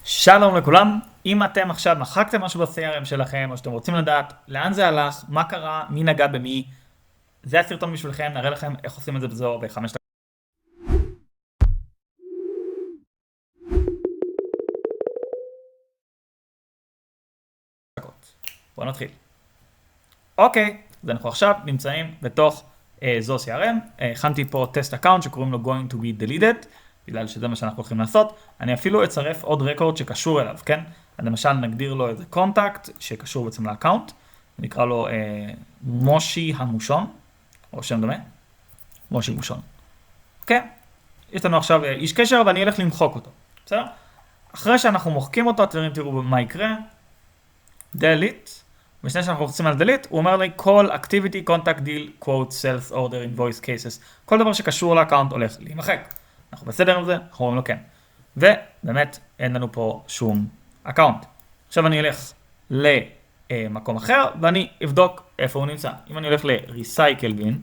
שלום לכולם, אם אתם עכשיו מחקתם משהו ב-CRM שלכם, או שאתם רוצים לדעת לאן זה הלך, מה קרה, מי נגע במי, זה הסרטון בשבילכם, נראה לכם איך עושים את זה בזו ב5 דקות. בואו נתחיל. אוקיי, אז אנחנו עכשיו נמצאים בתוך זו CRM, הכנתי פה טסט אקאונט שקוראים לו going to be deleted, בגלל שזה מה שאנחנו הולכים לעשות. אני אפילו אצרף עוד רקורד שקשור אליו, כן? למשל נגדיר לו איזה קונטקט שקשור בעצם לאקאונט, נקרא לו מושי המושון, או שם דומה, מושי מושון. אוקיי? יש לנו עכשיו איש קשר ואני אלך למחוק אותו, בסדר? אחרי שאנחנו מוחקים אותו, אתם תראו מה יקרה, delete, ושני שאנחנו רוצים על delete, הוא אומר לי כל activity, contact deal, quote, sales order, invoice cases, כל דבר שקשור לאקאונט הולך להימחק. אנחנו בסדר עם זה, אנחנו אומרים לו כן. ובאמת אין לנו פה שום אקאונט. עכשיו אני אלך למקום אחר ואני אבדוק איפה הוא נמצא. אם אני הולך ל-recycle bin,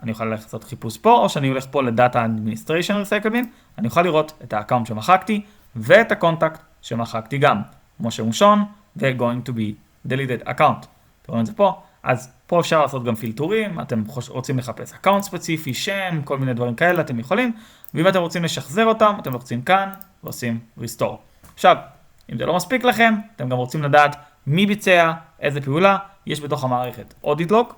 אני אוכל ללכת לעשות חיפוש פה, או שאני הולך פה ל-data administration recycle bin, אני אוכל לראות את האקאונט שמחקתי ואת הקונטקט שמחקתי גם. משה מושון ו-going to be deleted account. אתם רואים את זה פה? אז פה אפשר לעשות גם פילטורים, אתם רוצים לחפש אקאונט ספציפי, שם, כל מיני דברים כאלה, אתם יכולים, ואם אתם רוצים לשחזר אותם, אתם לוחצים כאן ועושים restore. עכשיו, אם זה לא מספיק לכם, אתם גם רוצים לדעת מי ביצע, איזה פעולה, יש בתוך המערכת audit log,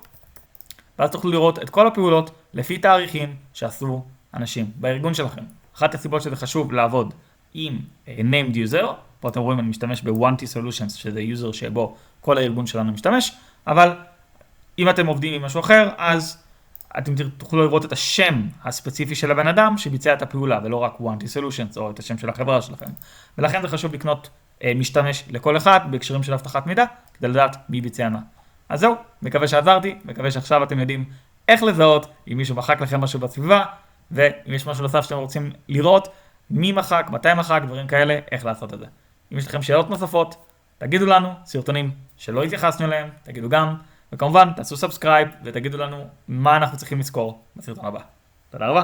ואז תוכלו לראות את כל הפעולות לפי תאריכים שעשו אנשים בארגון שלכם. אחת הסיבות שזה חשוב לעבוד עם named user, פה אתם רואים אני משתמש ב-1T Solutions, שזה user שבו כל הארגון שלנו משתמש, אבל אם אתם עובדים עם משהו אחר, אז אתם תוכלו לראות את השם הספציפי של הבן אדם שביצע את הפעולה, ולא רק 1T Solutions או את השם של החברה שלכם. ולכן זה חשוב לקנות משתמש לכל אחד בהקשרים של הבטחת מידע, כדי לדעת מי ביצע מה. אז זהו, מקווה שעזרתי, מקווה שעכשיו אתם יודעים איך לזהות אם מישהו מחק לכם משהו בסביבה, ואם יש משהו נוסף שאתם רוצים לראות, מי מחק, מתי מחק, דברים כאלה, איך לעשות את זה. אם יש לכם שאלות נוספות, תגידו לנו, סרטונים שלא התייחסנו אליהם, תגידו גם, וכמובן תעשו סאבסקרייב ותגידו לנו מה אנחנו צריכים לזכור בסרטון הבא. תודה רבה.